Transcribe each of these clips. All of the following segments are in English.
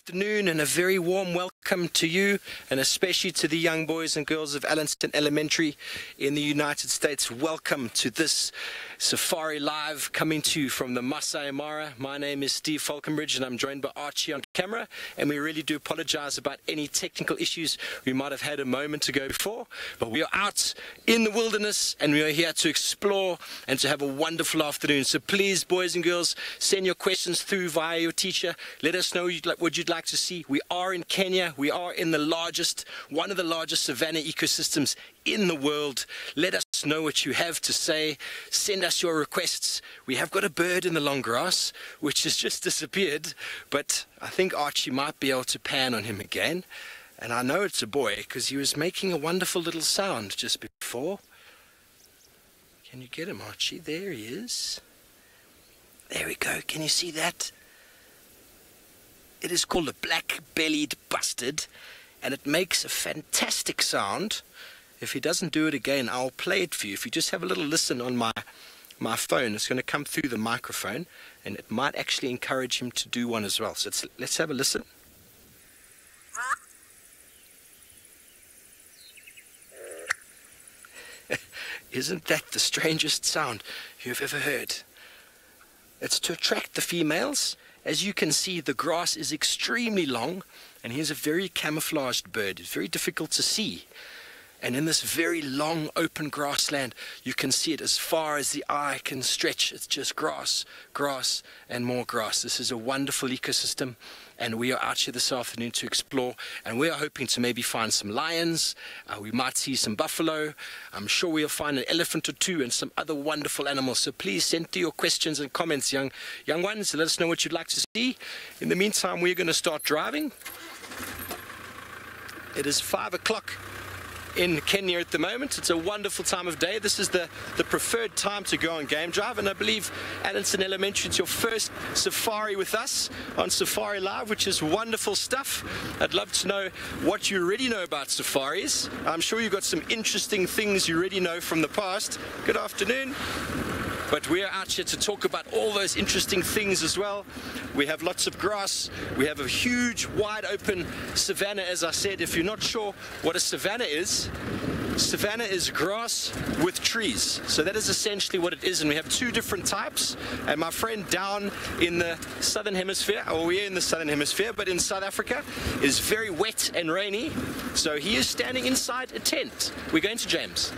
Afternoon and a very warm welcome to you, and especially to the young boys and girls of Allenton Elementary in the United States. Welcome to this Safari Live, coming to you from the Maasai Mara. My name is Steve Falconbridge and I'm joined by Archie on camera, and we really do apologize about any technical issues we might have had a moment ago before, but we are out in the wilderness and we are here to explore and to have a wonderful afternoon. So please, boys and girls, send your questions through via your teacher. Let us know what you'd like to see. We are in Kenya. We are in one of the largest savanna ecosystems in the world. Let us know what you have to say. Send us your requests. We have got a bird in the long grass which has just disappeared, but I think Archie might be able to pan on him again, and I know it's a boy because he was making a wonderful little sound just before. Can you get him, Archie? There he is. There we go. Can you see that? It is called a black-bellied bustard, and it makes a fantastic sound. If he doesn't do it again, I'll play it for you. If you just have a little listen on my phone, it's going to come through the microphone, and it might actually encourage him to do one as well. So let's have a listen. Isn't that the strangest sound you've ever heard? It's to attract the females. As you can see, the grass is extremely long, and here's a very camouflaged bird. It's very difficult to see. And in this very long open grassland, you can see it as far as the eye can stretch. It's just grass, grass, and more grass. This is a wonderful ecosystem, and we are out here this afternoon to explore, and we are hoping to maybe find some lions. We might see some buffalo. I'm sure we'll find an elephant or two and some other wonderful animals. So please send through your questions and comments, young ones. Let us know what you'd like to see. In the meantime, we're going to start driving. It is 5 o'clock. In Kenya at the moment. It's a wonderful time of day. This is the preferred time to go on game drive, and I believe Allenton Elementary, it's your first safari with us on Safari Live, which is wonderful stuff. I'd love to know what you already know about safaris. I'm sure you've got some interesting things you already know from the past. Good afternoon. But we are out here to talk about all those interesting things as well. We have lots of grass. We have a huge, wide open savanna, as I said. If you're not sure what a savanna is grass with trees. So that is essentially what it is, and we have two different types. And my friend down in the southern hemisphere, or we're in the southern hemisphere, but in South Africa, is very wet and rainy. So he is standing inside a tent. We're going to James.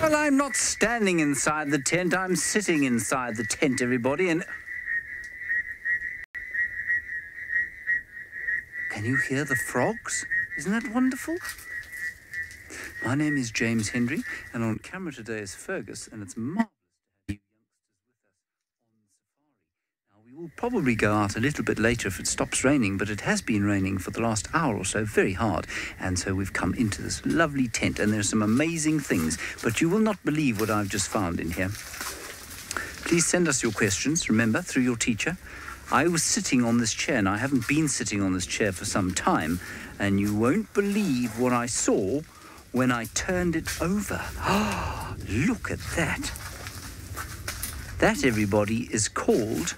Well, I'm not standing inside the tent, I'm sitting inside the tent, everybody, and... Can you hear the frogs? Isn't that wonderful? My name is James Hendry, and on camera today is Fergus, and it's marvellous to have you youngsters with us on safari. Now, we will probably go out a little bit later if it stops raining, but it has been raining for the last hour or so, very hard, and so we've come into this lovely tent, and there's some amazing things, but you will not believe what I've just found in here. Please send us your questions, remember, through your teacher. I was sitting on this chair, and I haven't been sitting on this chair for some time, and you won't believe what I saw when I turned it over. Oh, look at that. That, everybody, is called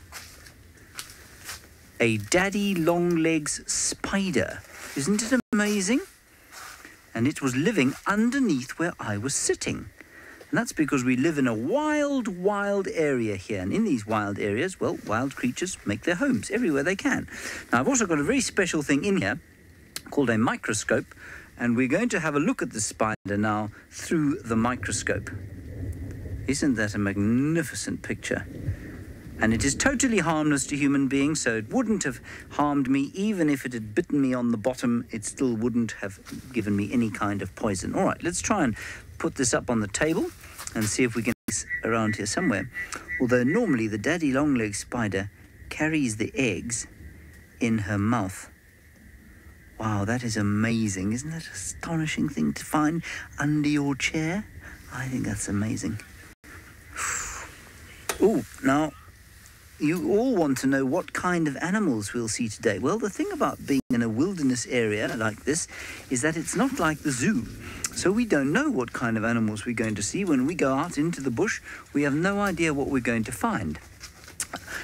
a daddy long-legs spider. Isn't it amazing? And it was living underneath where I was sitting. And that's because we live in a wild area here. And in these wild areas, well, wild creatures make their homes everywhere they can. Now, I've also got a very special thing in here called a microscope. And we're going to have a look at the spider now through the microscope. Isn't that a magnificent picture? And it is totally harmless to human beings, so it wouldn't have harmed me. Even if it had bitten me on the bottom, it still wouldn't have given me any kind of poison. All right, let's try and put this up on the table and see if we can get this around here somewhere. Although normally the daddy long-legged spider carries the eggs in her mouth. Wow, that is amazing. Isn't that an astonishing thing to find under your chair? I think that's amazing. Oh, now, you all want to know what kind of animals we'll see today. Well, the thing about being in a wilderness area like this is that it's not like the zoo. So we don't know what kind of animals we're going to see. When we go out into the bush, we have no idea what we're going to find.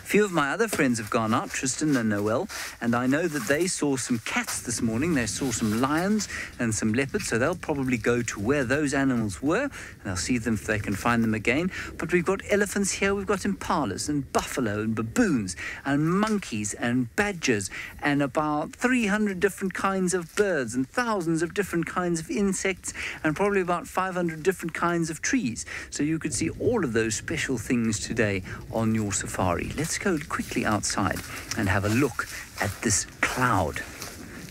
few of my other friends have gone out, Tristan and Noel, and I know that they saw some cats this morning. They saw some lions and some leopards, so they'll probably go to where those animals were, and they'll see them if they can find them again. But we've got elephants here, we've got impalas and buffalo and baboons and monkeys and badgers and about 300 different kinds of birds and thousands of different kinds of insects and probably about 500 different kinds of trees. So you could see all of those special things today on your safari. Let's go quickly outside and have a look at this cloud.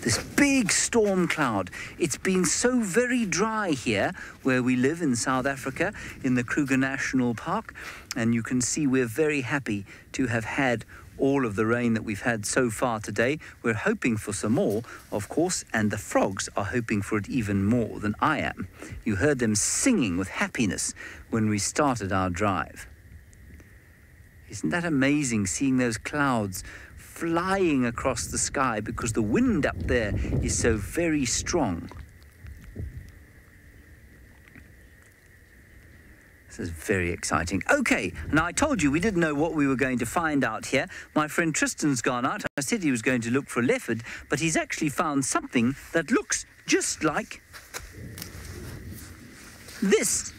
This big storm cloud. It's been so very dry here where we live in South Africa in the Kruger National Park, and you can see we're very happy to have had all of the rain that we've had so far today. We're hoping for some more, of course, and the frogs are hoping for it even more than I am. You heard them singing with happiness when we started our drive. Isn't that amazing, seeing those clouds flying across the sky because the wind up there is so very strong? This is very exciting. Okay, now I told you we didn't know what we were going to find out here. My friend Tristan's gone out. I said he was going to look for a leopard, but he's actually found something that looks just like this.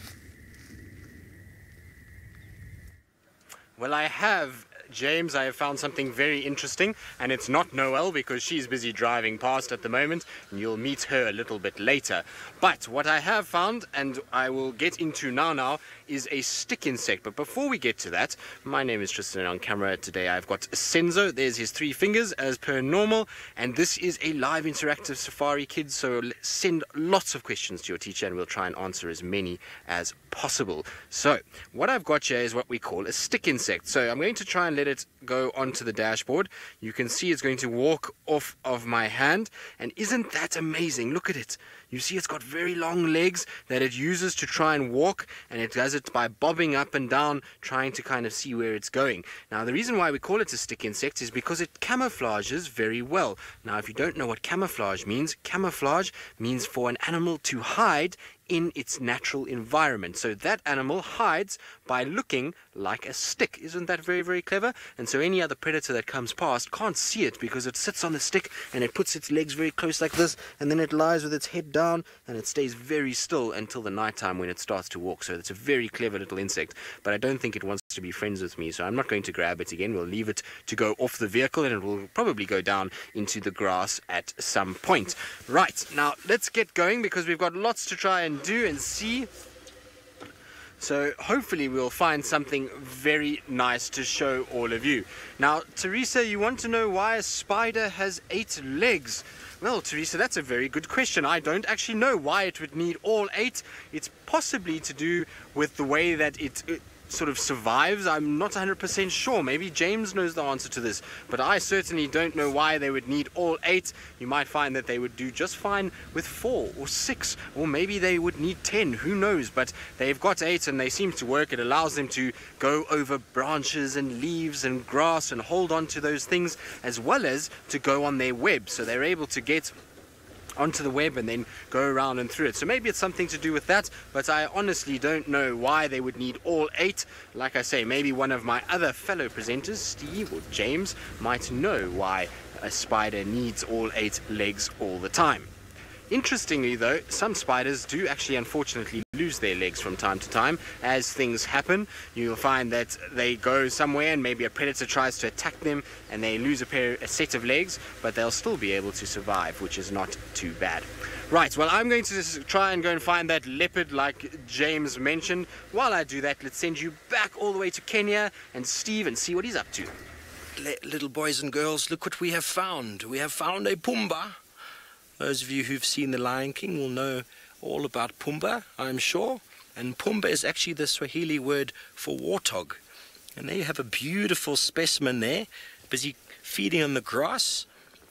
Well, I have, James, I have found something very interesting, and it's not Noelle because she's busy driving past at the moment, and you'll meet her a little bit later. But what I have found, and I will get into now, is a stick insect. But before we get to that, my name is Tristan, and on camera today I've got Senzo. There's his 3 fingers as per normal, and this is a live interactive safari, kids, so send lots of questions to your teacher and we'll try and answer as many as possible. So what I've got here is what we call a stick insect. So I'm going to try and let it go onto the dashboard. You can see it's going to walk off of my hand, and isn't that amazing? Look at it. You see it's got very long legs that it uses to try and walk, and it does it by bobbing up and down, trying to kind of see where it's going. Now, the reason why we call it a stick insect is because it camouflages very well. Now, if you don't know what camouflage means for an animal to hide in its natural environment. So that animal hides by looking like a stick. Isn't that very, very clever? And so any other predator that comes past can't see it because it sits on the stick and it puts its legs very close like this, and then it lies with its head down and it stays very still until the nighttime when it starts to walk. So it's a very clever little insect, but I don't think it wants to be friends with me, so I'm not going to grab it again. We'll leave it to go off the vehicle, and it will probably go down into the grass at some point. Right, now let's get going because we've got lots to try and do and see. So hopefully we'll find something very nice to show all of you. Now, Teresa, you want to know why a spider has 8 legs? Well, Teresa, that's a very good question. I don't actually know why it would need all 8. It's possibly to do with the way that it sort of survives. I'm not 100% sure. Maybe James knows the answer to this, but I certainly don't know why they would need all 8. You might find that they would do just fine with 4 or 6, or maybe they would need 10, who knows, but they've got 8 and they seem to work. It allows them to go over branches and leaves and grass and hold on to those things, as well as to go on their web, so they're able to get onto the web and then go around and through it. So maybe it's something to do with that, but I honestly don't know why they would need all 8. Like I say, maybe one of my other fellow presenters, Steve or James, might know why a spider needs all 8 legs all the time. Interestingly though, some spiders do actually unfortunately lose their legs from time to time. As things happen, you'll find that they go somewhere and maybe a predator tries to attack them and they lose a set of legs, but they'll still be able to survive, which is not too bad. Right, well, I'm going to just try and go and find that leopard like James mentioned. While I do that, let's send you back all the way to Kenya and Steve and see what he's up to. Little boys and girls, look what we have found. We have found a Pumbaa. Those of you who've seen The Lion King will know all about Pumbaa, I'm sure. And Pumbaa is actually the Swahili word for warthog. And there you have a beautiful specimen there, busy feeding on the grass.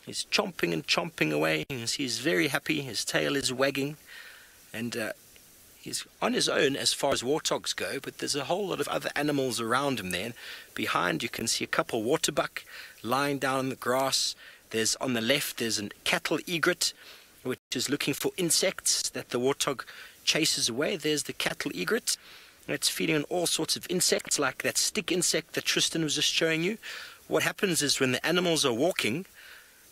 He's chomping and chomping away. He's very happy. His tail is wagging. And he's on his own as far as warthogs go, but there's a whole lot of other animals around him there. Behind you can see a couple waterbuck lying down in the grass. There's on the left, there's a cattle egret, which is looking for insects that the warthog chases away. There's the cattle egret. It's feeding on all sorts of insects, like that stick insect that Tristan was just showing you. What happens is when the animals are walking,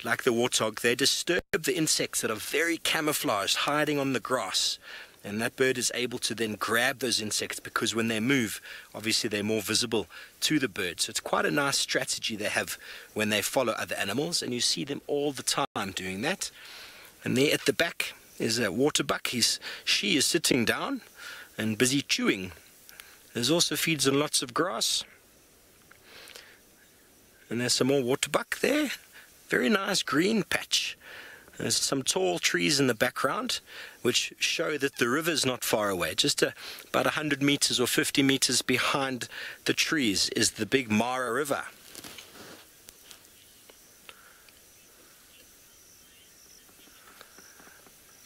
like the warthog, they disturb the insects that are very camouflaged, hiding on the grass. And that bird is able to then grab those insects, because when they move, obviously they're more visible to the bird. So it's quite a nice strategy they have when they follow other animals, and you see them all the time doing that. And there at the back is a waterbuck. She is sitting down and busy chewing. There's also feeds on lots of grass. And there's some more waterbuck there. Very nice green patch. There's some tall trees in the background which show that the river's not far away. Just about 100 meters or 50 meters behind the trees is the big Mara River.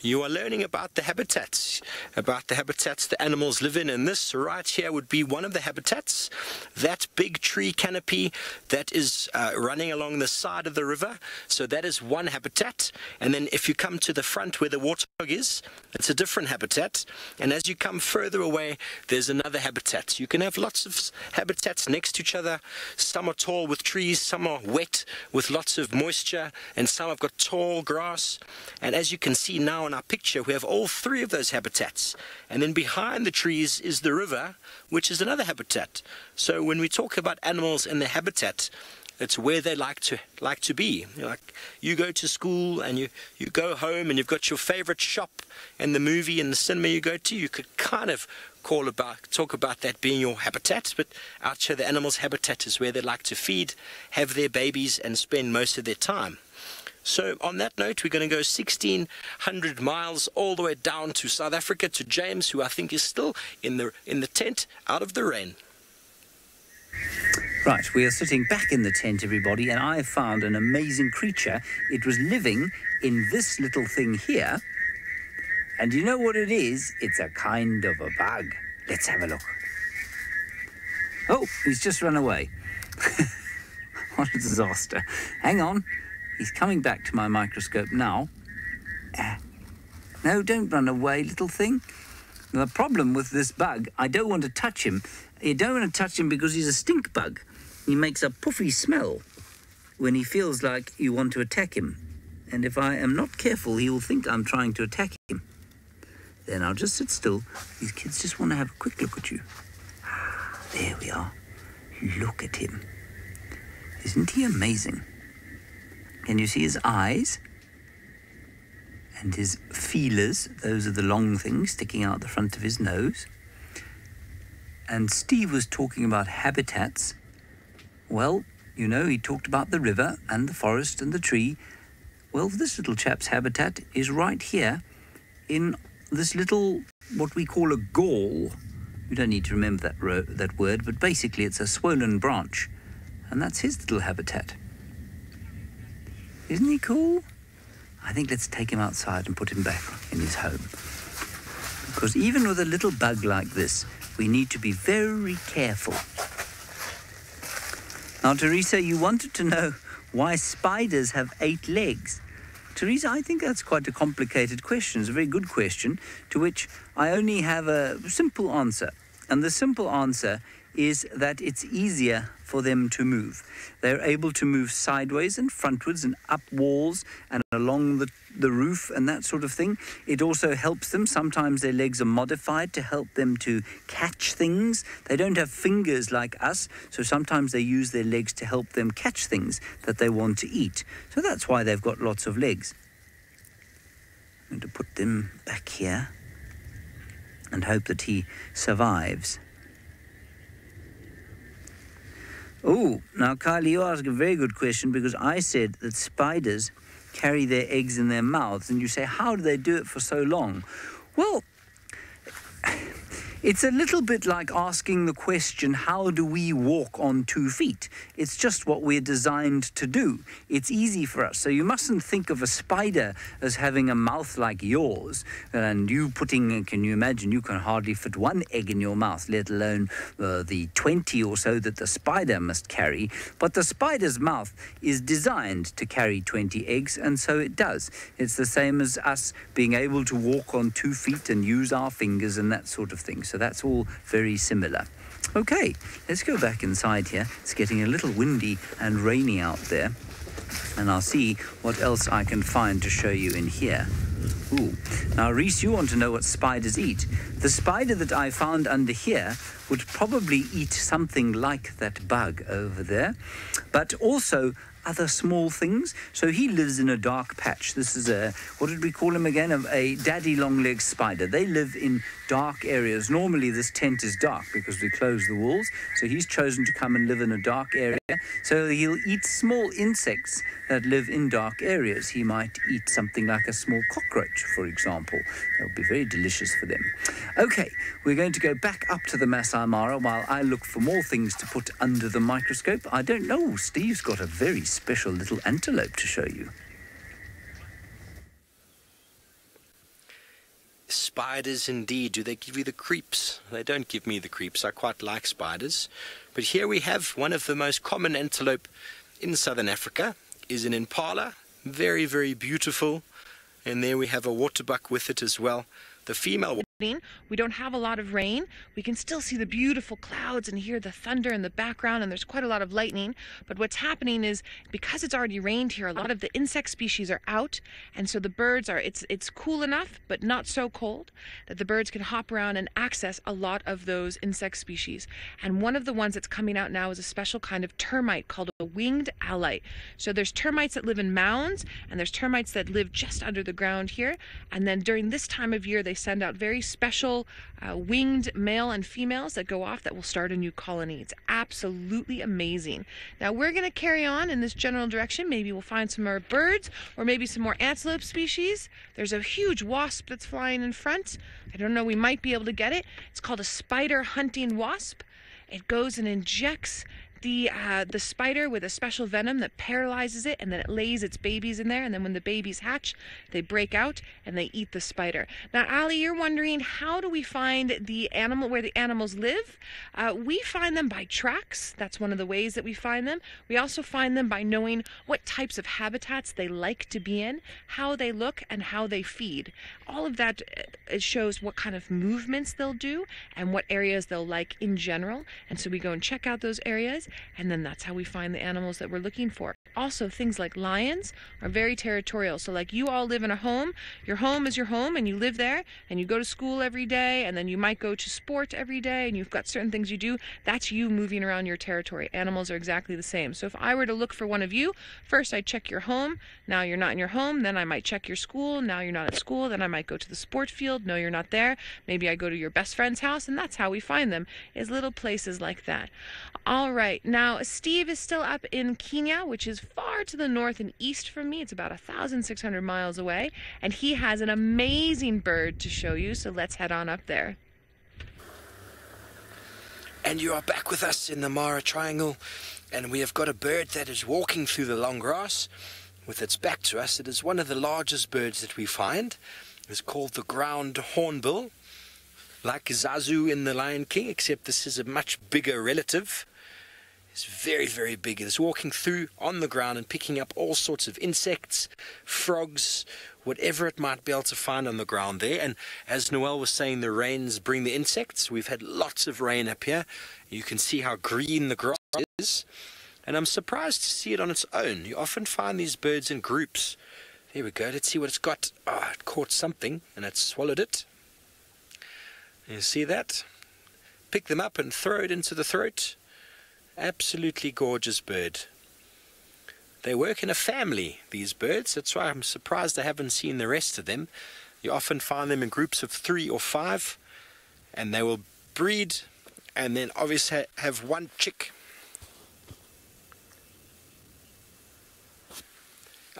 You are learning about the habitats the animals live in, and this right here would be one of the habitats. That big tree canopy that is running along the side of the river, so that is one habitat. And then if you come to the front where the warthog is, it's a different habitat. And as you come further away, there's another habitat. You can have lots of habitats next to each other. Some are tall with trees, some are wet with lots of moisture, and some have got tall grass. And as you can see now in our picture, we have all three of those habitats. And then behind the trees is the river, which is another habitat. So when we talk about animals and their habitat, it's where they like to be. You go to school and you go home and you've got your favorite shop and the movie and the cinema you go to. You could kind of talk about that being your habitat, but out here the animals' habitat is where they like to feed, have their babies, and spend most of their time. So on that note, we're going to go 1,600 miles all the way down to South Africa, to James, who I think is still in the tent out of the rain. Right, we are sitting back in the tent, everybody, and I found an amazing creature. It was living in this little thing here. And you know what it is? It's a kind of a bug. Let's have a look. Oh, he's just run away. What a disaster. Hang on. He's coming back to my microscope now. No, don't run away, little thing. The problem with this bug, I don't want to touch him. You don't want to touch him because he's a stink bug. He makes a puffy smell when he feels like you want to attack him. And if I am not careful, he will think I'm trying to attack him. Then I'll just sit still. These kids just want to have a quick look at you. There we are. Look at him. Isn't he amazing? Can you see his eyes? And his feelers, those are the long things sticking out the front of his nose. And Steve was talking about habitats. Well, you know, he talked about the river and the forest and the tree. Well, this little chap's habitat is right here in this little, what we call a gall. You don't need to remember that word, but basically it's a swollen branch. And that's his little habitat. Isn't he cool? I think let's take him outside and put him back in his home. Because even with a little bug like this, we need to be very careful. Now, Teresa, you wanted to know why spiders have 8 legs. Teresa, I think that's quite a complicated question. It's a very good question, to which I only have a simple answer. And the simple answer is that it's easier for them to move. They're able to move sideways and frontwards and up walls and along the roof and that sort of thing. It also helps them. Sometimes their legs are modified to help them to catch things. They don't have fingers like us, so sometimes they use their legs to help them catch things that they want to eat. So that's why they've got lots of legs. I'm going to put them back here and hope that he survives. Oh, now, Kylie, you ask a very good question, because I said that spiders carry their eggs in their mouths, and you say, how do they do it for so long? Well, it's a little bit like asking the question, how do we walk on 2 feet? It's just what we're designed to do. It's easy for us. So you mustn't think of a spider as having a mouth like yours. And you can you imagine, you can hardly fit 1 egg in your mouth, let alone the 20 or so that the spider must carry. But the spider's mouth is designed to carry 20 eggs, and so it does. It's the same as us being able to walk on 2 feet and use our fingers and that sort of thing. So that's all very similar. Okay, let's go back inside here. It's getting a little windy and rainy out there. And I'll see what else I can find to show you in here. Ooh. Now, Reese, you want to know what spiders eat. The spider that I found under here would probably eat something like that bug over there, but also other small things. So he lives in a dark patch. This is a, what did we call him again? A daddy long-legged spider. They live in dark areas. Normally this tent is dark because we close the walls. So he's chosen to come and live in a dark area. So he'll eat small insects that live in dark areas. He might eat something like a small cockroach, for example. That would be very delicious for them. Okay, we're going to go back up to the Maasai Mara while I look for more things to put under the microscope. I don't know, Steve's got a very special little antelope to show you. Spiders indeed. Do they give you the creeps? They don't give me the creeps. I quite like spiders. But here we have one of the most common antelope in southern Africa. Is an impala. Very, very beautiful. And there we have a waterbuck with it as well. The female. We don't have a lot of rain. We can still see the beautiful clouds and hear the thunder in the background, and there's quite a lot of lightning. But what's happening is, because it's already rained here, a lot of the insect species are out, and so the birds are, it's cool enough, but not so cold, that the birds can hop around and access a lot of those insect species. And one of the ones that's coming out now is a special kind of termite called a winged alite. So there's termites that live in mounds, and there's termites that live just under the ground here. And then during this time of year, they send out very special winged male and females that go off that will start a new colony. It's absolutely amazing. Now we're going to carry on in this general direction. Maybe we'll find some more birds or maybe some more antelope species. There's a huge wasp that's flying in front. I don't know, we might be able to get it. It's called a spider hunting wasp. It goes and injects the spider with a special venom that paralyzes it, and then it lays its babies in there, and then when the babies hatch, they break out and they eat the spider. Now, Ali, you're wondering, how do we find the animal, where the animals live? We find them by tracks. That's one of the ways that we find them. We also find them by knowing what types of habitats they like to be in, how they look, and how they feed. All of that it shows what kind of movements they'll do and what areas they'll like in general. And so we go and check out those areas, and then that's how we find the animals that we're looking for. Also, things like lions are very territorial. So like, you all live in a home. Your home is your home, and you live there, and you go to school every day, and then you might go to sport every day, and you've got certain things you do. That's you moving around your territory. Animals are exactly the same. So if I were to look for one of you, first I'd check your home. Now you're not in your home. Then I might check your school. Now you're not at school. Then I might go to the sport field. No, you're not there. Maybe I go to your best friend's house, and that's how we find them, is little places like that. All right, now Steve is still up in Kenya, which is far to the north and east from me. It's about 1,600 miles away, and he has an amazing bird to show you, so let's head on up there. And you are back with us in the Mara Triangle, and we have got a bird that is walking through the long grass with its back to us. It is one of the largest birds that we find. It's called the ground hornbill, like Zazu in The Lion King, except this is a much bigger relative. It's very, very big. It's walking through on the ground and picking up all sorts of insects, frogs, whatever it might be able to find on the ground there. And as Noel was saying, the rains bring the insects. We've had lots of rain up here. You can see how green the grass is. And I'm surprised to see it on its own. You often find these birds in groups. There we go. Let's see what it's got. Oh, it caught something and it swallowed it. You see that? Pick them up and throw it into the throat. Absolutely gorgeous bird. They work in a family, these birds. That's why I'm surprised I haven't seen the rest of them. You often find them in groups of 3 or 5, and they will breed and then obviously have one chick.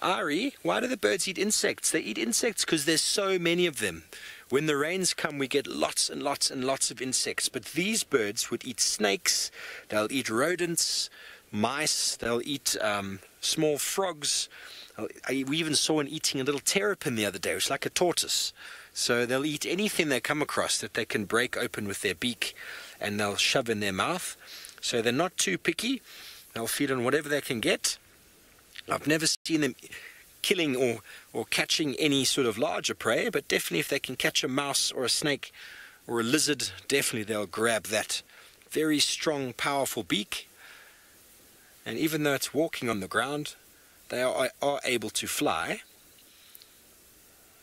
Ari, why do the birds eat insects? They eat insects because there's so many of them. When the rains come, we get lots and lots and lots of insects. But these birds would eat snakes, they'll eat rodents, mice, they'll eat small frogs. We even saw one eating a little terrapin the other day. It was like a tortoise. So they'll eat anything they come across that they can break open with their beak, and they'll shove in their mouth. So they're not too picky. They'll feed on whatever they can get. I've never seen them killing or catching any sort of larger prey, but definitely if they can catch a mouse or a snake or a lizard, definitely they'll grab that very strong, powerful beak. And even though it's walking on the ground, they are able to fly.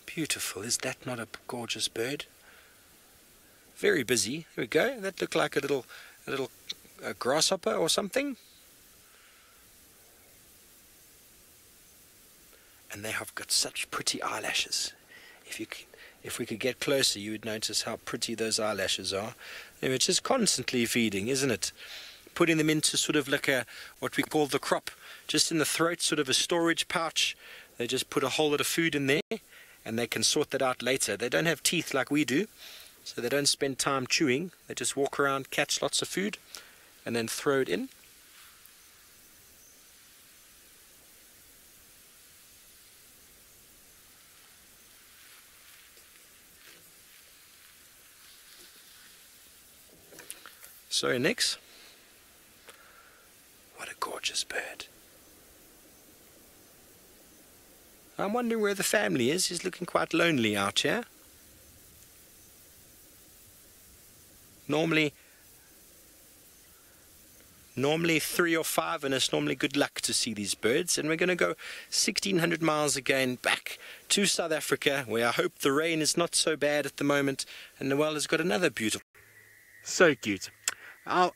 Beautiful. Is that not a gorgeous bird? Very busy. There we go. That looked like a little grasshopper or something. And they have got such pretty eyelashes. If we could get closer, you would notice how pretty those eyelashes are. They were just constantly feeding, isn't it? Putting them into sort of like what we call the crop, just in the throat, sort of a storage pouch. They just put a whole lot of food in there, and they can sort that out later. They don't have teeth like we do, so they don't spend time chewing. They just walk around, catch lots of food, and then throw it in. So next, what a gorgeous bird. I'm wondering where the family is. He's looking quite lonely out here. Normally 3 or 5, and it's normally good luck to see these birds. And we're going to go 1,600 miles again back to South Africa, where I hope the rain is not so bad at the moment, and Noel has got another beautiful. So cute.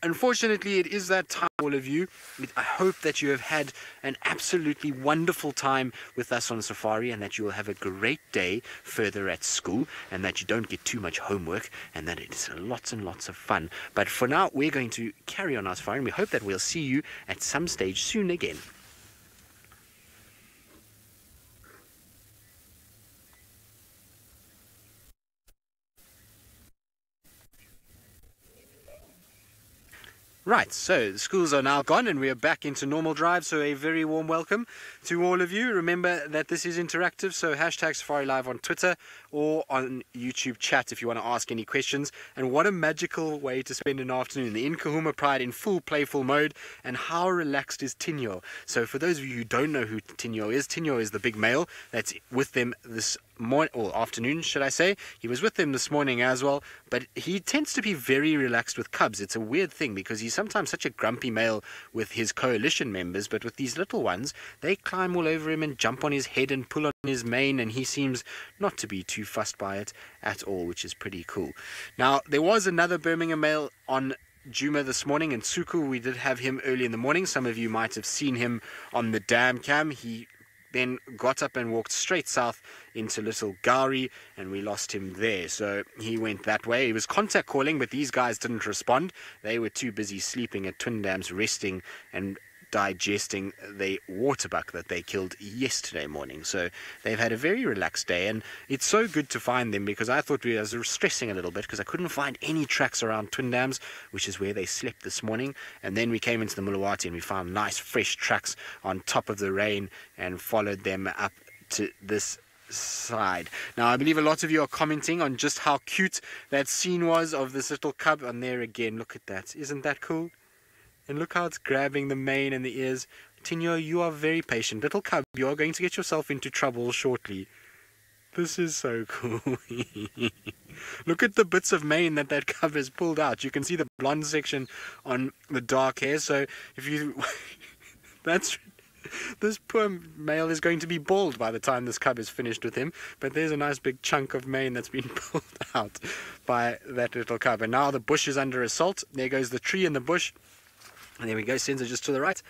Unfortunately, it is that time, all of you. I hope that you have had an absolutely wonderful time with us on safari, and that you will have a great day further at school, and that you don't get too much homework, and that it's lots and lots of fun. But for now, we're going to carry on our safari, and we hope that we'll see you at some stage soon again. Right, so the schools are now gone and we are back into normal drive, so a very warm welcome to all of you. Remember that this is interactive, so hashtag Safari Live on Twitter or on YouTube chat if you want to ask any questions. And what a magical way to spend an afternoon. The Inkahuma Pride in full playful mode, and how relaxed is Tinyo. So for those of you who don't know who Tinyo is the big male that's with them this morning, or afternoon should I say. He was with them this morning as well, but he tends to be very relaxed with cubs. It's a weird thing because he's sometimes such a grumpy male with his coalition members, but with these little ones, they climb all over him and jump on his head and pull on his mane, and he seems not to be too fussed by it at all, which is pretty cool. Now, there was another Birmingham male on Juma this morning, and Suku, we did have him early in the morning. Some of you might have seen him on the dam cam. He then got up and walked straight south into Little Gowrie, and we lost him there. So he went that way. He was contact calling, but these guys didn't respond. They were too busy sleeping at Twin Dams, resting and digesting the waterbuck that they killed yesterday morning. So they've had a very relaxed day, and it's so good to find them, because I thought we was stressing a little bit because I couldn't find any tracks around Twin Dams, which is where they slept this morning. And then we came into the Mulawati and we found nice fresh tracks on top of the rain and followed them up to this side. Now, I believe a lot of you are commenting on just how cute that scene was of this little cub. And there again, look at that. Isn't that cool? And look how it's grabbing the mane and the ears. Tinyo, you are very patient. Little cub, you are going to get yourself into trouble shortly. This is so cool. Look at the bits of mane that cub has pulled out. You can see the blonde section on the dark hair. So if you... This poor male is going to be bald by the time this cub is finished with him. But there's a nice big chunk of mane that's been pulled out by that little cub. And now the bush is under assault. There goes the tree in the bush. And there we go, Senzo just to the right.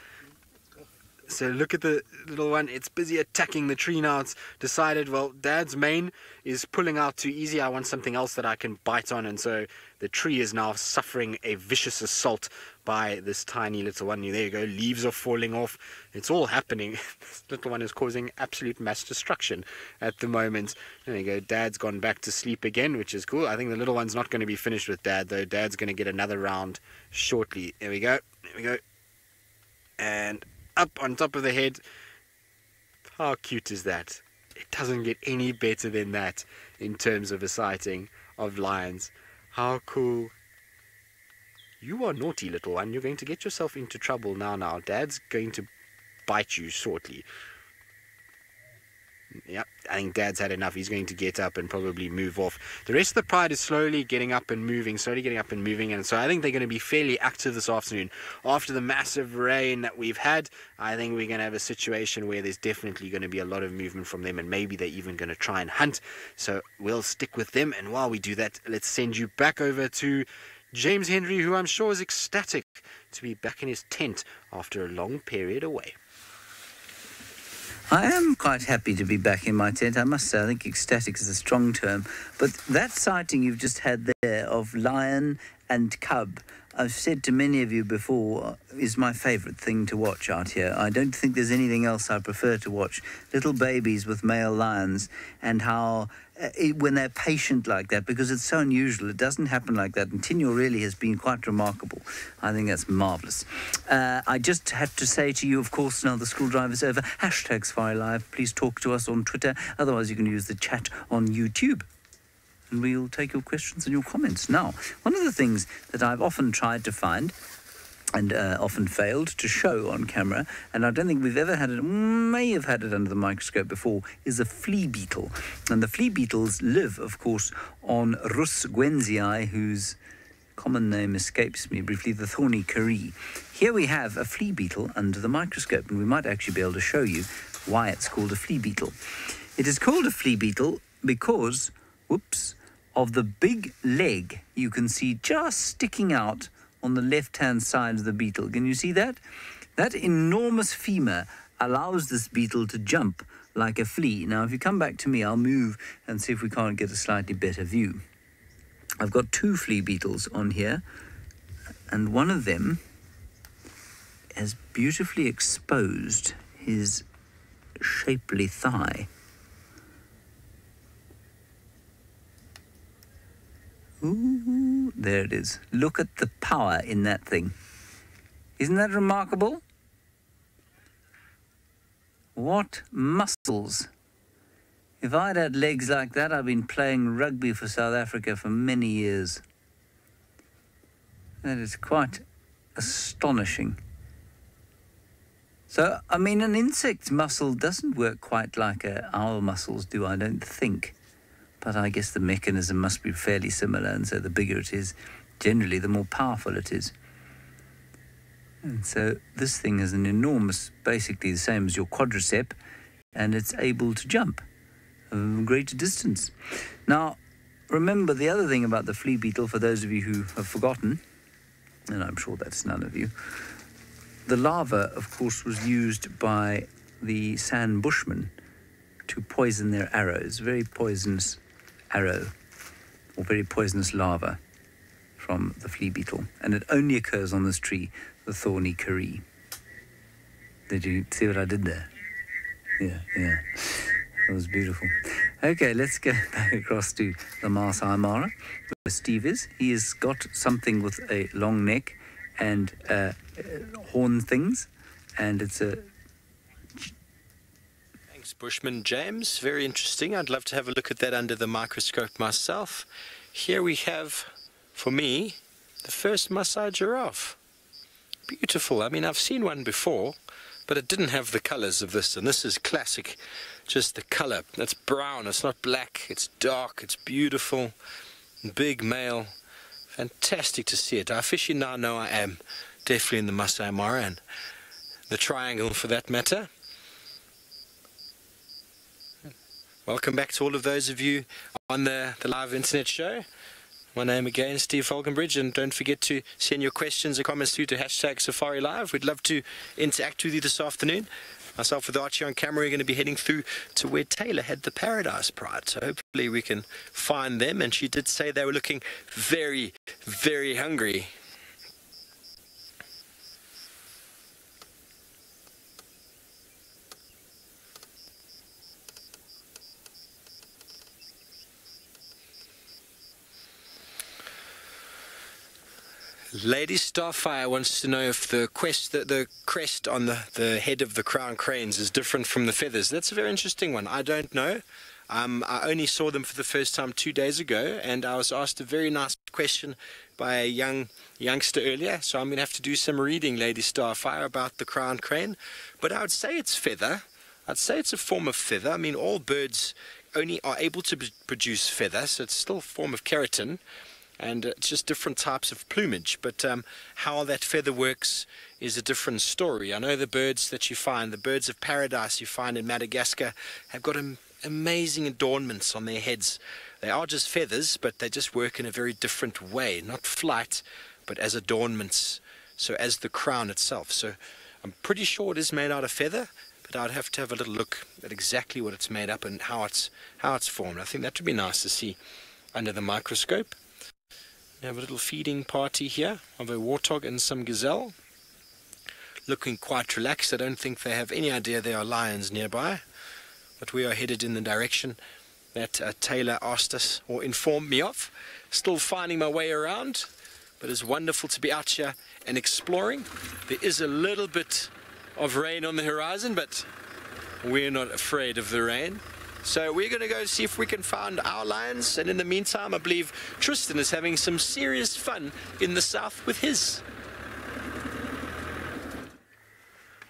So look at the little one. It's busy attacking the tree now. It's decided, well, Dad's mane is pulling out too easy. I want something else that I can bite on. And so the tree is now suffering a vicious assault by this tiny little one. There you go. Leaves are falling off. It's all happening. This little one is causing absolute mass destruction at the moment. There you go. Dad's gone back to sleep again, which is cool. I think the little one's not going to be finished with Dad, though. Dad's going to get another round shortly. There we go. There we go. And up on top of the head. How cute is that? It doesn't get any better than that in terms of a sighting of lions. How cool. You are naughty, little one. You're going to get yourself into trouble now. Dad's going to bite you shortly. Yep, I think Dad's had enough. He's going to get up and probably move off. The rest of the pride is slowly getting up and moving, and so I think they're going to be fairly active this afternoon. After the massive rain that we've had, I think we're going to have a situation where there's definitely going to be a lot of movement from them, and maybe they're even going to try and hunt. So we'll stick with them, and while we do that, let's send you back over to James Henry, who I'm sure is ecstatic to be back in his tent after a long period away. I am quite happy to be back in my tent, I must say. I think ecstatic is a strong term. But that sighting you've just had there of lion and cub, I've said to many of you before, is my favourite thing to watch out here. I don't think there's anything else I prefer to watch. Little babies with male lions, and how when they're patient like that, because it's so unusual. It doesn't happen like that, and Tinyo really has been quite remarkable. I think that's marvellous. I just have to say to you, of course, now the school drive is over, #SafariLive. Please talk to us on Twitter. Otherwise, you can use the chat on YouTube, and we'll take your questions and your comments. Now, one of the things that I've often tried to find and often failed to show on camera, and I don't think we've ever had it, may have had it under the microscope before, is a flea beetle. And the flea beetles live, of course, on Rus gwenzii, whose common name escapes me briefly, the thorny caree. Here we have a flea beetle under the microscope, and we might actually be able to show you why it's called a flea beetle. It is called a flea beetle because, whoops, of the big leg you can see just sticking out on the left-hand side of the beetle. Can you see that? That enormous femur allows this beetle to jump like a flea. Now, if you come back to me, I'll move and see if we can't get a slightly better view. I've got two flea beetles on here, and one of them has beautifully exposed his shapely thigh. Ooh, there it is. Look at the power in that thing. Isn't that remarkable? What muscles. If I'd had legs like that, I'd been playing rugby for South Africa for many years. That is quite astonishing. So, I mean, an insect's muscle doesn't work quite like our muscles do, I don't think. But I guess the mechanism must be fairly similar, and so the bigger it is, generally the more powerful it is. And so this thing is an enormous, basically the same as your quadricep, and it's able to jump a greater distance. Now, remember the other thing about the flea beetle, for those of you who have forgotten, and I'm sure that's none of you, the larva, of course, was used by the San Bushmen to poison their arrows, very poisonous arrow, or very poisonous larva from the flea beetle, and it only occurs on this tree, the thorny caree. Did you see what I did there? Yeah, that was beautiful. Okay, let's go back across to the Maasai Mara, where Steve is. He has got something with a long neck and horn things, and it's a Bushman James, very interesting. I'd love to have a look at that under the microscope myself. Here we have, for me, the first Maasai giraffe. Beautiful. I mean, I've seen one before, but it didn't have the colors of this, and this is classic. Just the color. It's brown, it's not black, it's dark, it's beautiful. Big male. Fantastic to see it. I officially now know I am definitely in the Maasai Mara, and the triangle for that matter. Welcome back to all of those of you on the live internet show. My name again is Steve Falconbridge, and don't forget to send your questions and comments through to #SafariLive. We'd love to interact with you this afternoon. Myself with Archie on camera, we're going to be heading through to where Taylor had the Paradise Pride, so hopefully we can find them, and she did say they were looking very, very hungry. Lady Starfire wants to know if the crest on the head of the crown cranes is different from the feathers. That's a very interesting one. I don't know. I only saw them for the first time 2 days ago, and I was asked a very nice question by a youngster earlier, so I'm going to have to do some reading, Lady Starfire, about the crown crane. But I would say it's feather. I'd say it's a form of feather. I mean, all birds only are able to produce feather, so it's still a form of keratin, and it's just different types of plumage. But how that feather works is a different story. I know the birds that you find, the birds of paradise you find in Madagascar, have got amazing adornments on their heads. They are just feathers, but they just work in a very different way, not flight, but as adornments, so as the crown itself. So I'm pretty sure it is made out of feather, but I'd have to have a little look at exactly what it's made up and how it's formed. I think that would be nice to see under the microscope. We have a little feeding party here of a warthog and some gazelle, looking quite relaxed. I don't think they have any idea there are lions nearby, but we are headed in the direction that Taylor asked us or informed me of. Still finding my way around, but it's wonderful to be out here and exploring. There is a little bit of rain on the horizon, but we're not afraid of the rain. So we're going to go see if we can find our lions, and in the meantime I believe Tristan is having some serious fun in the south with his.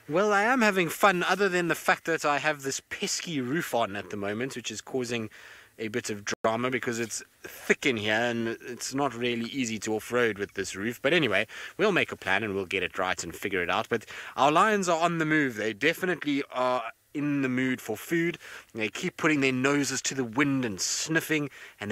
Well, I am having fun, other than the fact that I have this pesky roof on at the moment, which is causing a bit of drama because it's thick in here and it's not really easy to off-road with this roof. But anyway, we'll make a plan and we'll get it right and figure it out. But our lions are on the move. They definitely are in the mood for food. They keep putting their noses to the wind and sniffing, and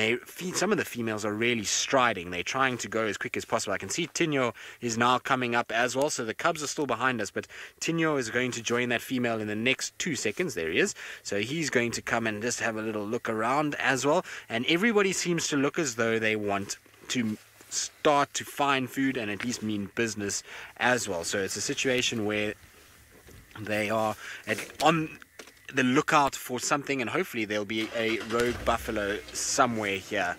some of the females are really striding. They're trying to go as quick as possible. I can see Tinyo is now coming up as well, so the cubs are still behind us, but Tinyo is going to join that female in the next 2 seconds. There he is. So he's going to come and just have a little look around as well, and everybody seems to look as though they want to start to find food and at least mean business as well. So it's a situation where they are on the lookout for something, and hopefully there'll be a rogue buffalo somewhere here.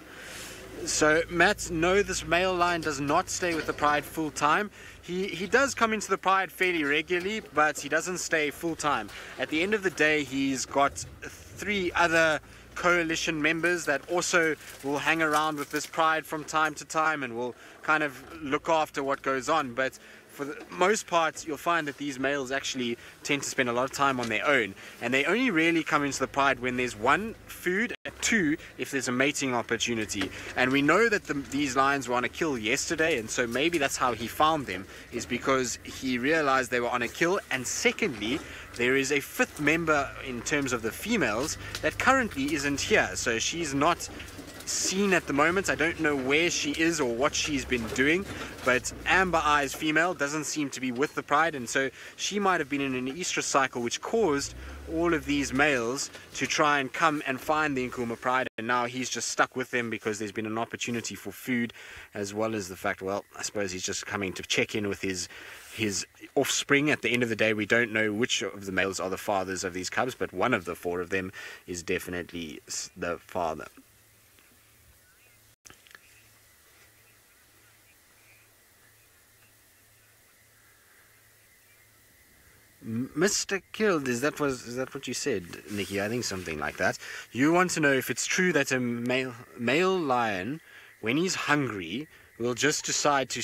So Matt, no, this male lion does not stay with the pride full time. He does come into the pride fairly regularly, but he doesn't stay full time. At the end of the day, he's got 3 other coalition members that also will hang around with this pride from time to time and will kind of look after what goes on. But for the most part, you'll find that these males actually tend to spend a lot of time on their own, and they only really come into the pride when there's 1, food, 2, if there's a mating opportunity. And we know that these lions were on a kill yesterday, and so maybe that's how he found them, is because he realized they were on a kill. And secondly, there is a 5th member in terms of the females that currently isn't here, so she's not seen at the moment. I don't know where she is or what she's been doing, but Amber Eyes female doesn't seem to be with the pride, and so she might have been in an estrus cycle, which caused all of these males to try and come and find the Nkuhuma pride, and now he's just stuck with them because there's been an opportunity for food, as well as the fact, well, I suppose he's just coming to check in with his offspring. At the end of the day, we don't know which of the males are the fathers of these cubs, but one of the 4 of them is definitely the father. Mr. Killed, is that what you said, Nikki? I think something like that. You want to know if it's true that a male lion, when he's hungry, will just decide to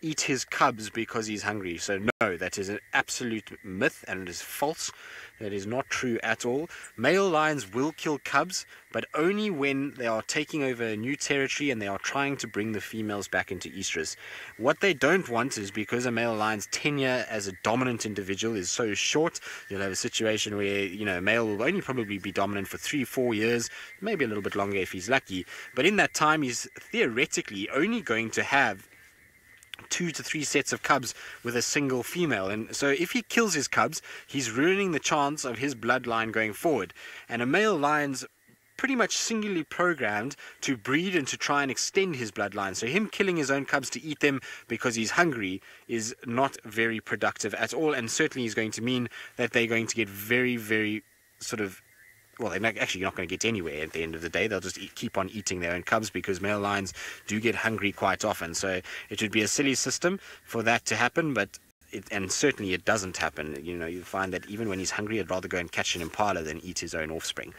eat his cubs because he's hungry. So no, that is an absolute myth, and it is false. That is not true at all. Male lions will kill cubs, but only when they are taking over a new territory and they are trying to bring the females back into estrus. What they don't want is, because a male lion's tenure as a dominant individual is so short, you'll have a situation where, you know, a male will only probably be dominant for 3-4 years, maybe a little bit longer if he's lucky. But in that time, he's theoretically only going to have 2 to 3 sets of cubs with a single female, and so if he kills his cubs, he's ruining the chance of his bloodline going forward. And a male lion's pretty much singularly programmed to breed and to try and extend his bloodline, so him killing his own cubs to eat them because he's hungry is not very productive at all, and certainly is going to mean that they're going to get very, very sort of, well, they're actually not going to get anywhere at the end of the day. They'll just keep on eating their own cubs, because male lions do get hungry quite often. So it would be a silly system for that to happen, and certainly it doesn't happen. You know, you find that even when he's hungry, he'd rather go and catch an impala than eat his own offspring.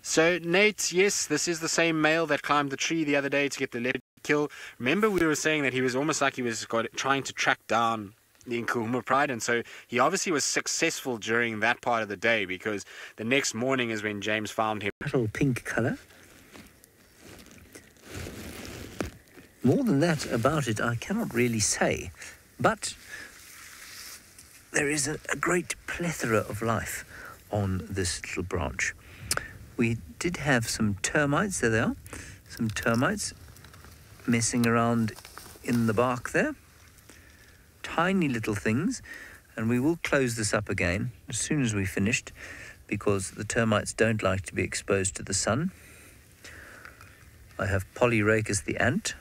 So Nate, yes, this is the same male that climbed the tree the other day to get the leopard kill. Remember, we were saying that he was almost like he was trying to track down the Nkuhuma Pride, and so he obviously was successful during that part of the day, because the next morning is when James found him. Little pink colour. More than that about it I cannot really say, but there is a great plethora of life on this little branch. We did have some termites, there they are, some termites messing around in the bark there. Tiny little things, and we will close this up again as soon as we've finished, because the termites don't like to be exposed to the sun. I have Polyrhacus the ant.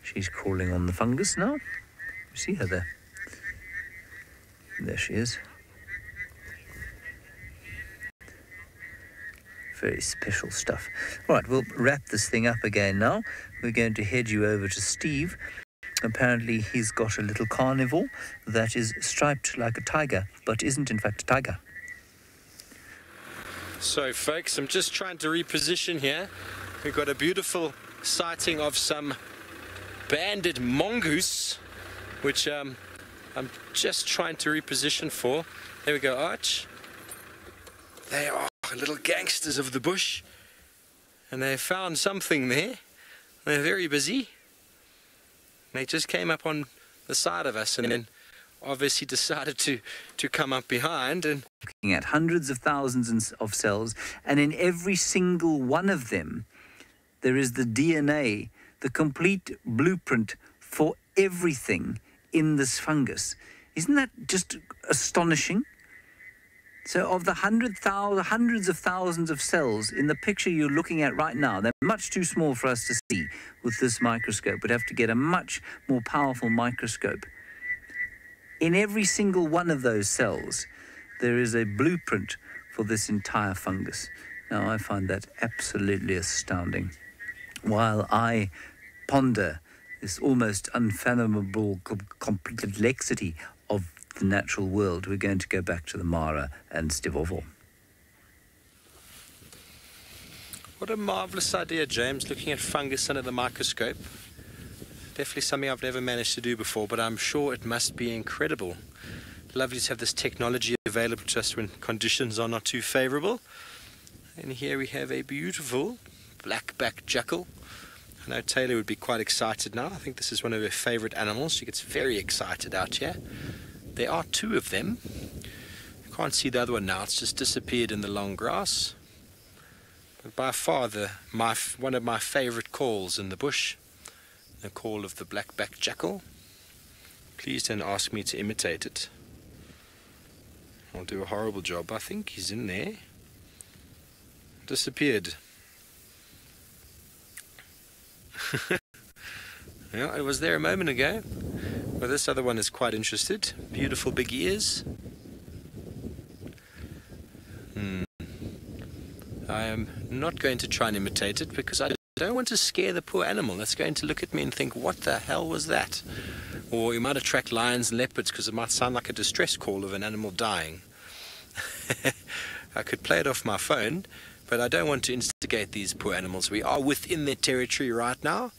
She's crawling on the fungus now. You see her there? There she is. Very special stuff. All right, we'll wrap this thing up again now. We're going to head you over to Steve. Apparently he's got a little carnivore that is striped like a tiger, but isn't in fact a tiger. So folks, I'm just trying to reposition here. We've got a beautiful sighting of some banded mongoose, which I'm just trying to reposition for. There we go, Arch. They are little gangsters of the bush, and they found something there. They're very busy. They just came up on the side of us, and then obviously decided to come up behind. And looking at hundreds of thousands of cells, and in every single one of them there is the DNA, the complete blueprint for everything in this fungus. Isn't that just astonishing? So of the hundreds of thousands of cells in the picture you're looking at right now, they're much too small for us to see with this microscope. We'd have to get a much more powerful microscope. In every single one of those cells, there is a blueprint for this entire fungus. Now, I find that absolutely astounding. While I ponder this almost unfathomable complexity of the natural world, we're going to go back to the Mara and Stivovo. what a marvelous idea, James, looking at fungus under the microscope. Definitely something I've never managed to do before, but I'm sure it must be incredible. Lovely to have this technology available to us when conditions are not too favorable. And here we have a beautiful Blackback Jackal. I know Taylor would be quite excited now. I think this is one of her favorite animals. She gets very excited out here. There are two of them. You can't see the other one now. It's just disappeared in the long grass. But by far one of my favorite calls in the bush, the call of the Blackback Jackal. Please don't ask me to imitate it. I'll do a horrible job. I think he's in there. Disappeared. Yeah, it was there a moment ago. Well, this other one is quite interested. Beautiful big ears. I am not going to try and imitate it because I don't want to scare the poor animal that's going to look at me and think, what the hell was that? Or you might attract lions and leopards because it might sound like a distress call of an animal dying. I could play it off my phone, but I don't want to instigate these poor animals. We are within their territory right now,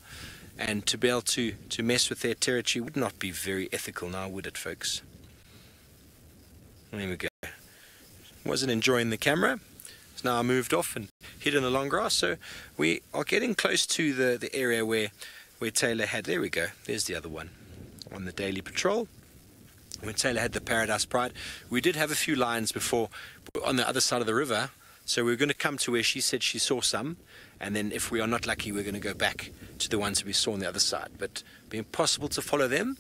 and to be able to mess with their territory would not be very ethical now, would it, folks? There we go. Wasn't enjoying the camera. It's now moved off and hid in the long grass, so we are getting close to the area where Taylor had, there we go, there's the other one, on the daily patrol. When Taylor had the Paradise Pride, we did have a few lions before on the other side of the river, so we're going to come to where she said she saw some, and then if we are not lucky, we're going to go back to the ones we saw on the other side. But it'd be impossible to follow them.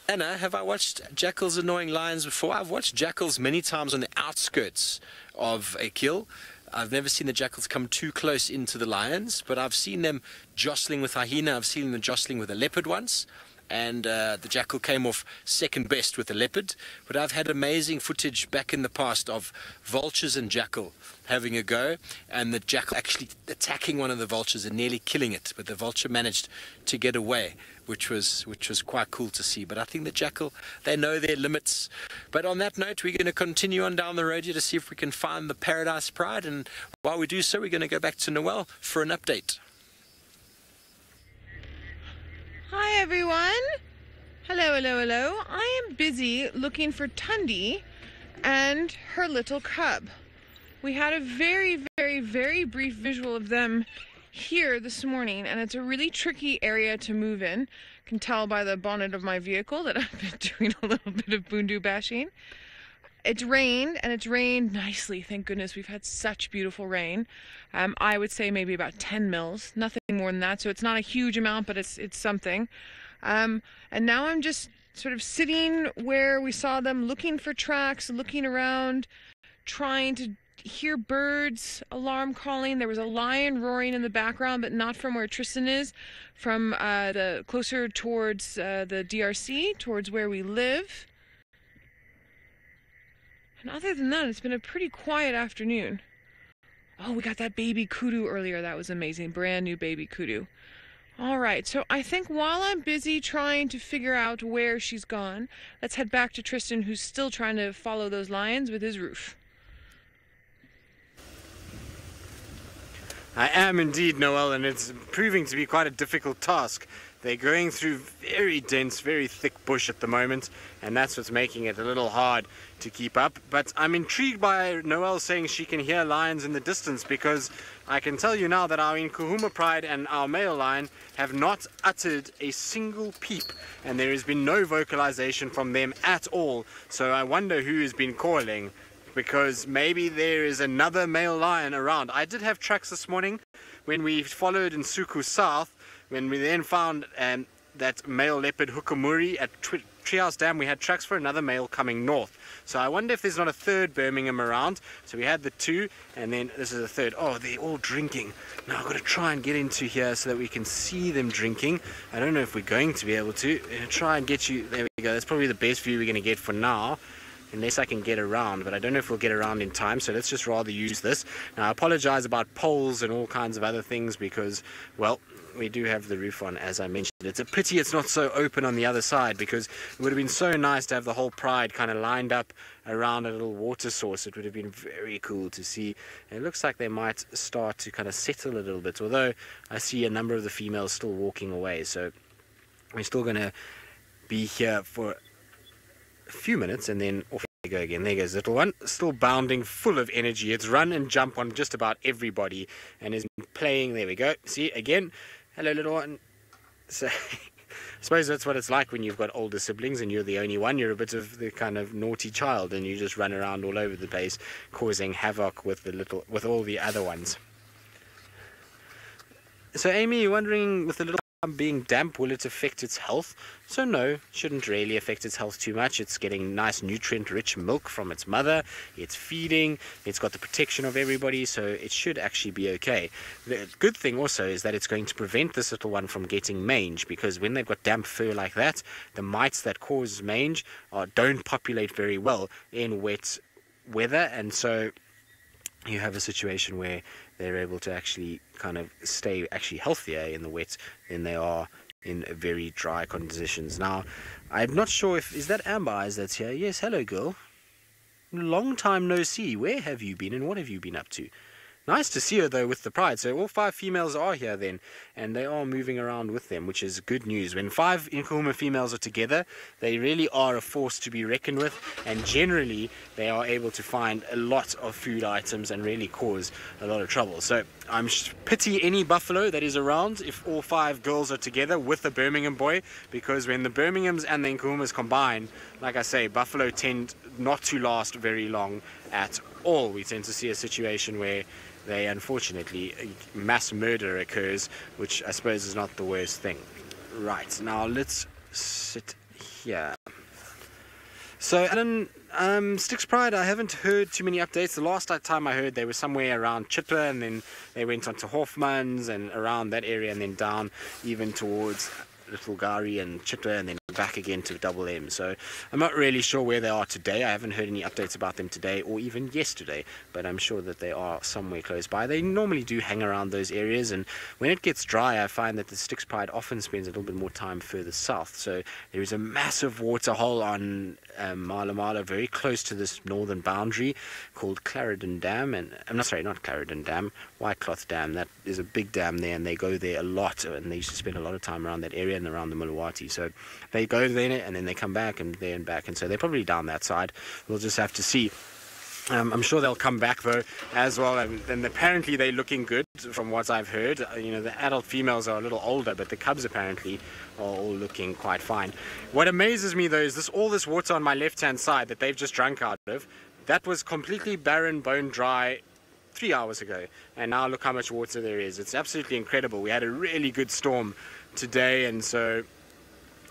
Anna, have I watched jackals annoying lions before? I've watched jackals many times on the outskirts of a kill. I've never seen the jackals come too close into the lions, but I've seen them jostling with hyena. I've seen them jostling with a leopard once, and the jackal came off second best with the leopard. But I've had amazing footage back in the past of vultures and jackal having a go, and the jackal actually attacking one of the vultures and nearly killing it, but the vulture managed to get away, which was quite cool to see. But I think the jackal, they know their limits. But on that note, we're going to continue on down the road here to see if we can find the Paradise Pride, and while we do so, we're going to go back to Noel for an update. Hi everyone. Hello, hello, hello. I am busy looking for Tundi and her little cub. We had a very, very, very brief visual of them here this morning, and it's a really tricky area to move in. You can tell by the bonnet of my vehicle that I've been doing a little bit of bundu bashing. It's rained, and it's rained nicely. Thank goodness we've had such beautiful rain. I would say maybe about 10 mils, nothing more than that. So it's not a huge amount, but it's something. And now I'm just sort of sitting where we saw them, looking for tracks, looking around, trying to hear birds alarm calling. There was a lion roaring in the background, but not from where Tristan is, from the closer towards the DRC, towards where we live. And other than that, it's been a pretty quiet afternoon. Oh, we got that baby kudu earlier. That was amazing. Brand new baby kudu. All right, so I think while I'm busy trying to figure out where she's gone, let's head back to Tristan, who's still trying to follow those lions with his roof. I am indeed, Noel, and it's proving to be quite a difficult task. They're going through very dense, very thick bush at the moment, and that's what's making it a little hard to keep up. But I'm intrigued by Noel saying she can hear lions in the distance, because I can tell you now that our Nkuhuma Pride and our male lion have not uttered a single peep, and there has been no vocalization from them at all. So I wonder who has been calling, because maybe there is another male lion around. I did have tracks this morning when we followed in Suku South, when we then found that male leopard Hukamuri at Treehouse Dam. We had tracks for another male coming north. So I wonder if there's not a third Birmingham around. So we had the two, and then this is the third. Oh, they're all drinking. Now I've got to try and get into here so that we can see them drinking. I don't know if we're going to be able to. Try and get you. There we go. That's probably the best view we're going to get for now, unless I can get around, but I don't know if we'll get around in time, so let's just rather use this. Now I apologize about poles and all kinds of other things because, well, we do have the roof on, as I mentioned. It's a pity it's not so open on the other side, because it would have been so nice to have the whole pride kind of lined up around a little water source. It would have been very cool to see. And it looks like they might start to kind of settle a little bit, although I see a number of the females still walking away, so we're still going to be here for a few minutes and then off they go again. There goes little one, still bounding, full of energy. It's run and jump on just about everybody and is playing. There we go. See, again, hello little one. So I suppose that's what it's like when you've got older siblings and you're the only one. You're a bit of the kind of naughty child, and you just run around all over the place causing havoc with with all the other ones. So Amy, you're wondering, with the little being damp, will it affect its health? So no, shouldn't really affect its health too much. It's getting nice nutrient rich milk from its mother, it's feeding, it's got the protection of everybody, so it should actually be okay. The good thing also is that it's going to prevent this little one from getting mange, because when they've got damp fur like that, the mites that cause mange don't populate very well in wet weather, and so you have a situation where they're able to actually kind of stay actually healthier in the wet than they are in very dry conditions. Now, I'm not sure if, is that Amber Eyes that's here? Yes, hello girl. Long time no see. Where have you been and what have you been up to? Nice to see her though with the pride. So all 5 females are here then, and they are moving around with them, which is good news. When 5 Nkuhuma females are together, they really are a force to be reckoned with, and generally they are able to find a lot of food items and really cause a lot of trouble. So I'm pity any buffalo that is around if all 5 girls are together with a Birmingham boy, because when the Birminghams and the Nkuhumas combine, like I say, buffalo tend not to last very long at all. We tend to see a situation where they, unfortunately, mass murder occurs, which I suppose is not the worst thing. Right, now let's sit here. So Alan, Styx Pride, I haven't heard too many updates. The last time I heard, they were somewhere around Chipper, and then they went on to Hoffman's and around that area, and then down even towards Little Gari and Chitta, and then back again to Double M. So I'm not really sure where they are today. I haven't heard any updates about them today or even yesterday, but I'm sure that they are somewhere close by. They normally do hang around those areas, and when it gets dry, I find that the Styx Pride often spends a little bit more time further south. So there is a massive waterhole on Mala Mala, very close to this northern boundary, called Clarendon Dam, and I'm not sorry, not Clarendon Dam, White Cloth Dam. That is a big dam there, and they go there a lot, and they used to spend a lot of time around that area and around the Mulawati. So they go there and then they come back and there and back, and so they're probably down that side. We'll just have to see. I'm sure they'll come back though as well, and apparently they're looking good from what I've heard. You know, the adult females are a little older, but the cubs apparently are all looking quite fine. What amazes me though is all this water on my left hand side that they've just drunk out of, that was completely barren, bone dry 3 hours ago, and now look how much water there is. It's absolutely incredible. We had a really good storm today, and so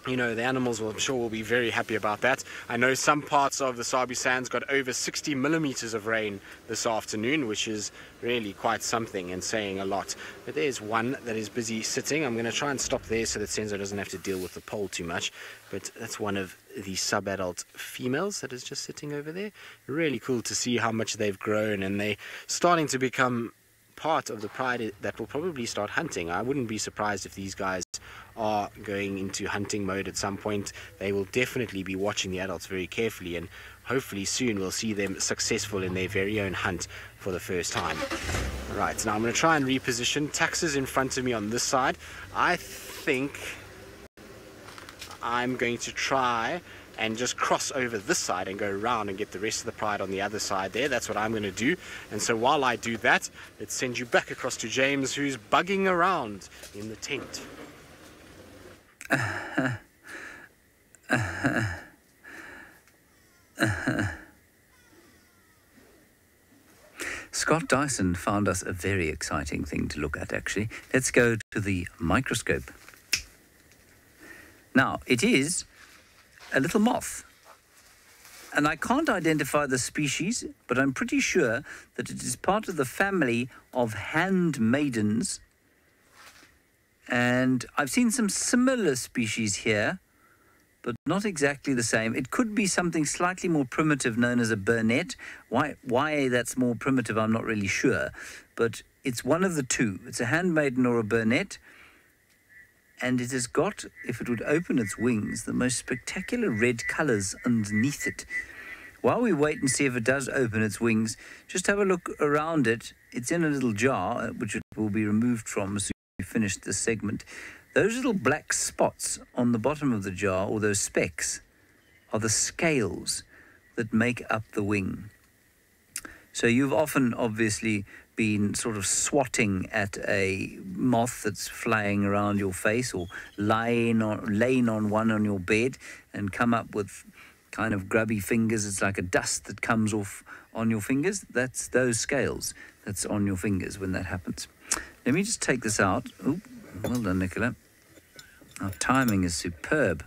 you know, the animals I'm sure will be very happy about that. I know some parts of the Sabi Sands got over 60 millimeters of rain this afternoon, which is really quite something and saying a lot. But there's one that is busy sitting. I'm going to try and stop there so that Senzo doesn't have to deal with the pole too much. But that's one of the sub-adult females that is just sitting over there. Really cool to see how much they've grown, and they're starting to become part of the pride that will probably start hunting. I wouldn't be surprised if these guys are going into hunting mode at some point. They will definitely be watching the adults very carefully, and hopefully soon we'll see them successful in their very own hunt for the first time. Right, now I'm going to try and reposition. Taxes in front of me on this side. I think I'm going to try and just cross over this side and go around and get the rest of the pride on the other side there. That's what I'm going to do. And so while I do that, let's send you back across to James, who's bugging around in the tent. Scott Dyson found us a very exciting thing to look at, actually. Let's go to the microscope. Now, it is a little moth. And I can't identify the species, but I'm pretty sure that it is part of the family of hand maidens. And I've seen some similar species here, but not exactly the same. It could be something slightly more primitive known as a burnet. Why that's more primitive, I'm not really sure. But it's one of the two. It's a handmaiden or a burnet. And it has got, if it would open its wings, the most spectacular red colours underneath it. While we wait and see if it does open its wings, just have a look around it. It's in a little jar, which it will be removed from as soon as we finish this segment. Those little black spots on the bottom of the jar, or those specks, are the scales that make up the wing. So you've often obviously been sort of swatting at a moth that's flying around your face, or laying on one on your bed, and come up with kind of grubby fingers. It's like a dust that comes off on your fingers. That's those scales that's on your fingers when that happens. Let me just take this out. Oh, well done, Nicola. Our timing is superb.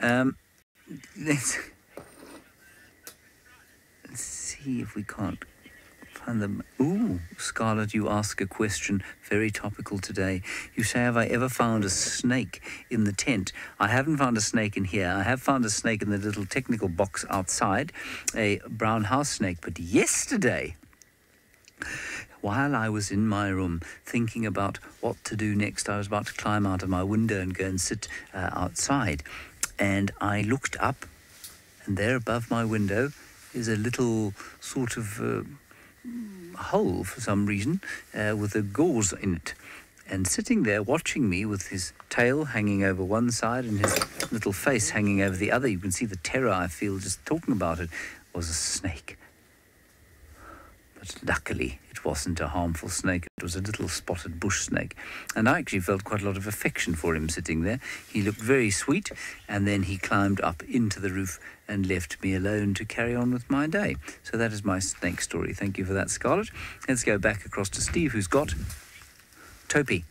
Let's see if we can't find them. Ooh, Scarlett, you ask a question very topical today. You say, have I ever found a snake in the tent? I haven't found a snake in here. I have found a snake in the little technical box outside, a brown house snake. But yesterday, while I was in my room thinking about what to do next, I was about to climb out of my window and go and sit outside. And I looked up, and there above my window is a little sort of hole for some reason with a gauze in it. And sitting there watching me with his tail hanging over one side and his little face hanging over the other, you can see the terror I feel just talking about it, was a snake. But luckily, it wasn't a harmful snake. It was a little spotted bush snake. And I actually felt quite a lot of affection for him sitting there. He looked very sweet, and then he climbed up into the roof and left me alone to carry on with my day. So that is my snake story. Thank you for that, Scarlett. Let's go back across to Steve, who's got Topi.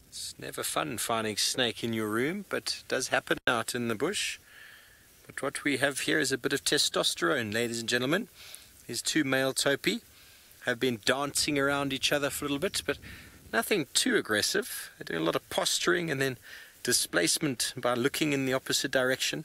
It's never fun finding snake in your room, but it does happen out in the bush. But what we have here is a bit of testosterone, ladies and gentlemen. These two male topi have been dancing around each other for a little bit, but Nothing too aggressive. They're doing a lot of posturing and then displacement by looking in the opposite direction.